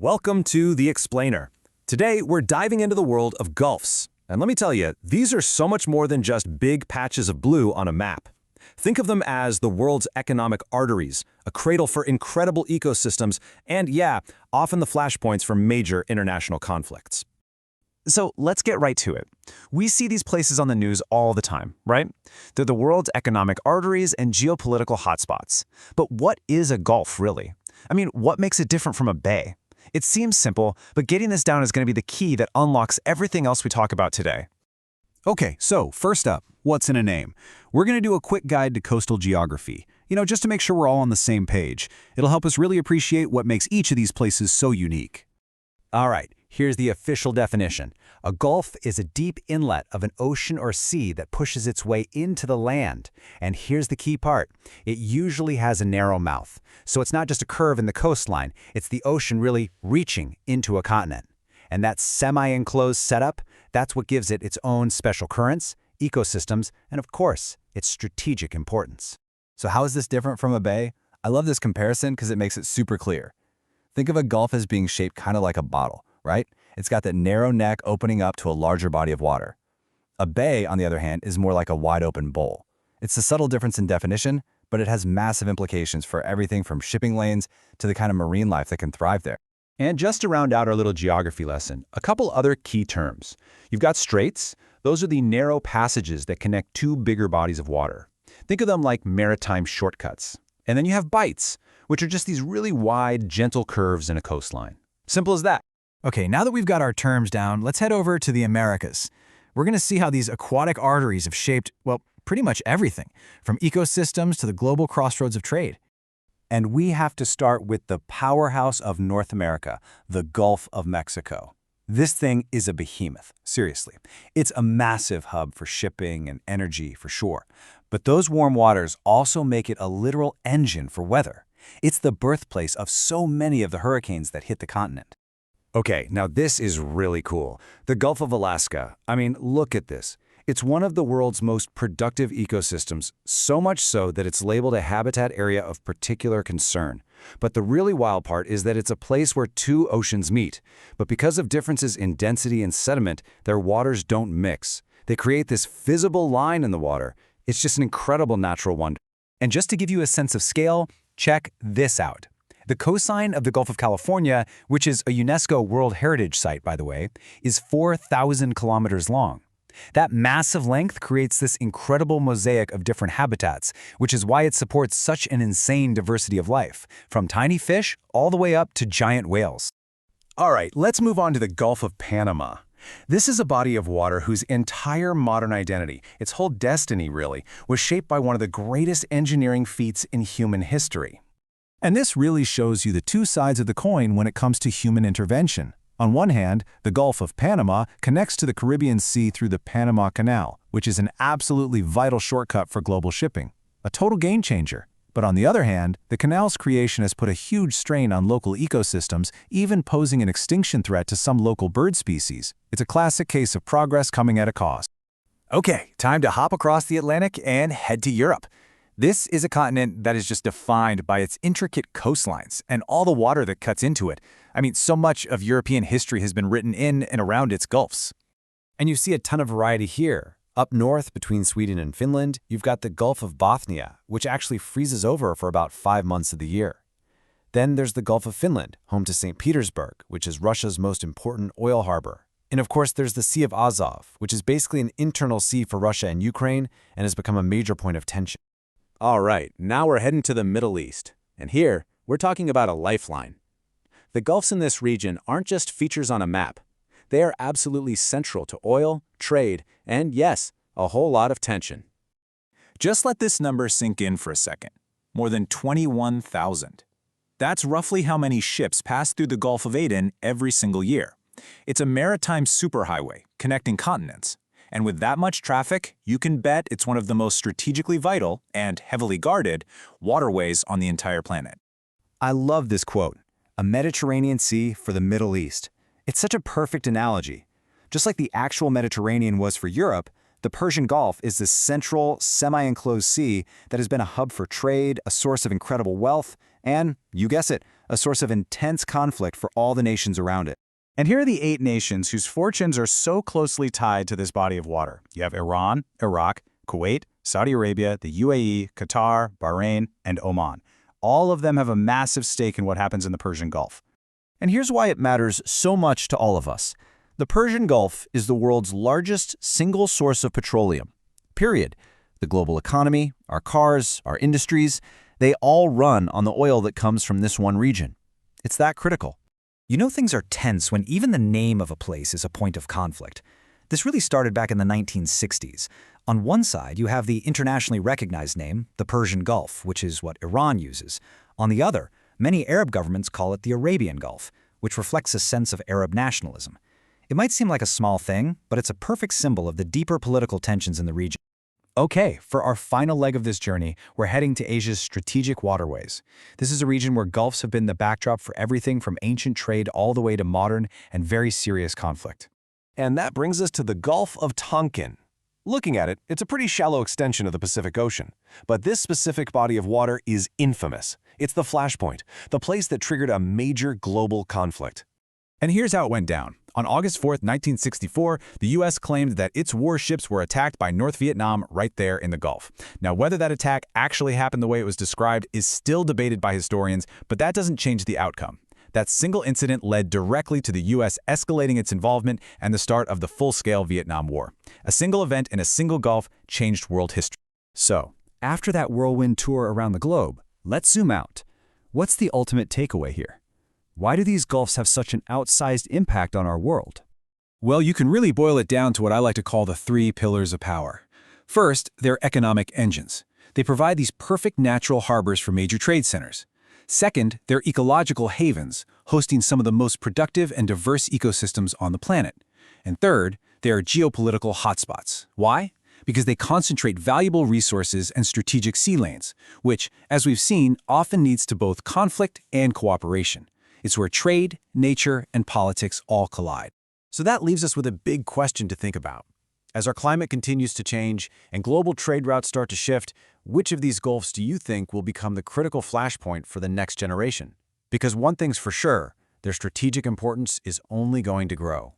Welcome to The Explainer. Today, we're diving into the world of gulfs. And let me tell you, these are so much more than just big patches of blue on a map. Think of them as the world's economic arteries, a cradle for incredible ecosystems, and yeah, often the flashpoints for major international conflicts. So let's get right to it. We see these places on the news all the time, right? They're the world's economic arteries and geopolitical hotspots. But what is a gulf, really? I mean, what makes it different from a bay? It seems simple, but getting this down is going to be the key that unlocks everything else we talk about today. Okay, so first up, what's in a name? We're going to do a quick guide to coastal geography, just to make sure we're all on the same page. It'll help us really appreciate what makes each of these places so unique. All right, here's the official definition. A gulf is a deep inlet of an ocean or sea that pushes its way into the land. And here's the key part. It usually has a narrow mouth. So it's not just a curve in the coastline, it's the ocean really reaching into a continent. And that semi-enclosed setup, that's what gives it its own special currents, ecosystems, and of course, its strategic importance. So how is this different from a bay? I love this comparison because it makes it super clear. Think of a gulf as being shaped kind of like a bottle, right? It's got that narrow neck opening up to a larger body of water. A bay, on the other hand, is more like a wide-open bowl. It's a subtle difference in definition, but it has massive implications for everything from shipping lanes to the kind of marine life that can thrive there. And just to round out our little geography lesson, a couple other key terms. You've got straits. Those are the narrow passages that connect two bigger bodies of water. Think of them like maritime shortcuts. And then you have bights, which are just these really wide, gentle curves in a coastline. Simple as that. Okay, now that we've got our terms down, let's head over to the Americas. We're going to see how these aquatic arteries have shaped, well, pretty much everything, from ecosystems to the global crossroads of trade. And we have to start with the powerhouse of North America, the Gulf of Mexico. This thing is a behemoth, seriously. It's a massive hub for shipping and energy for sure. But those warm waters also make it a literal engine for weather. It's the birthplace of so many of the hurricanes that hit the continent. Okay, now this is really cool. The Gulf of Alaska. I mean, look at this. It's one of the world's most productive ecosystems, so much so that it's labeled a habitat area of particular concern. But the really wild part is that it's a place where two oceans meet. But because of differences in density and sediment, their waters don't mix. They create this visible line in the water. It's just an incredible natural wonder. And just to give you a sense of scale, check this out. The coastline of the Gulf of California, which is a UNESCO World Heritage Site, by the way, is 4,000 kilometers long. That massive length creates this incredible mosaic of different habitats, which is why it supports such an insane diversity of life, from tiny fish all the way up to giant whales. All right, let's move on to the Gulf of Panama. This is a body of water whose entire modern identity, its whole destiny really, was shaped by one of the greatest engineering feats in human history. And this really shows you the two sides of the coin when it comes to human intervention. On one hand, the Gulf of Panama connects to the Caribbean Sea through the Panama Canal, which is an absolutely vital shortcut for global shipping, a total game changer. But on the other hand, the canal's creation has put a huge strain on local ecosystems, even posing an extinction threat to some local bird species. It's a classic case of progress coming at a cost. Okay, time to hop across the Atlantic and head to Europe. This is a continent that is just defined by its intricate coastlines and all the water that cuts into it. I mean, so much of European history has been written in and around its gulfs. And you see a ton of variety here. Up north between Sweden and Finland, you've got the Gulf of Bothnia, which actually freezes over for about 5 months of the year. Then there's the Gulf of Finland, home to St. Petersburg, which is Russia's most important oil harbor. And of course, there's the Sea of Azov, which is basically an internal sea for Russia and Ukraine and has become a major point of tension. All right, now we're heading to the Middle East. And here, we're talking about a lifeline. The gulfs in this region aren't just features on a map. They are absolutely central to oil, trade, and yes, a whole lot of tension. Just let this number sink in for a second. More than 21,000. That's roughly how many ships pass through the Gulf of Aden every single year. It's a maritime superhighway connecting continents. And with that much traffic, you can bet it's one of the most strategically vital and heavily guarded waterways on the entire planet. I love this quote, "A Mediterranean Sea for the Middle East." It's such a perfect analogy. Just like the actual Mediterranean was for Europe, the Persian Gulf is this central, semi-enclosed sea that has been a hub for trade, a source of incredible wealth, and, you guess it, a source of intense conflict for all the nations around it. And here are the 8 nations whose fortunes are so closely tied to this body of water. You have Iran, Iraq, Kuwait, Saudi Arabia, the UAE, Qatar, Bahrain, and Oman. All of them have a massive stake in what happens in the Persian Gulf. And here's why it matters so much to all of us. The Persian Gulf is the world's largest single source of petroleum. Period. The global economy, our cars, our industries, they all run on the oil that comes from this one region. It's that critical. You know, things are tense when even the name of a place is a point of conflict. This really started back in the 1960s. On one side, you have the internationally recognized name, the Persian Gulf, which is what Iran uses. On the other, many Arab governments call it the Arabian Gulf, which reflects a sense of Arab nationalism. It might seem like a small thing, but it's a perfect symbol of the deeper political tensions in the region. Okay, for our final leg of this journey, we're heading to Asia's strategic waterways. This is a region where gulfs have been the backdrop for everything from ancient trade all the way to modern and very serious conflict. And that brings us to the Gulf of Tonkin. Looking at it, it's a pretty shallow extension of the Pacific Ocean. But this specific body of water is infamous. It's the flashpoint, the place that triggered a major global conflict. And here's how it went down. On August 4, 1964, the U.S. claimed that its warships were attacked by North Vietnam right there in the Gulf. Now, whether that attack actually happened the way it was described is still debated by historians, but that doesn't change the outcome. That single incident led directly to the U.S. escalating its involvement and the start of the full-scale Vietnam War. A single event in a single Gulf changed world history. So, after that whirlwind tour around the globe, let's zoom out. What's the ultimate takeaway here? Why do these gulfs have such an outsized impact on our world? Well, you can really boil it down to what I like to call the 3 pillars of power. First, they're economic engines. They provide these perfect natural harbors for major trade centers. Second, they're ecological havens, hosting some of the most productive and diverse ecosystems on the planet. And third, they are geopolitical hotspots. Why? Because they concentrate valuable resources and strategic sea lanes, which, as we've seen, often leads to both conflict and cooperation. It's where trade, nature, and politics all collide. So that leaves us with a big question to think about. As our climate continues to change and global trade routes start to shift, which of these gulfs do you think will become the critical flashpoint for the next generation? Because one thing's for sure, their strategic importance is only going to grow.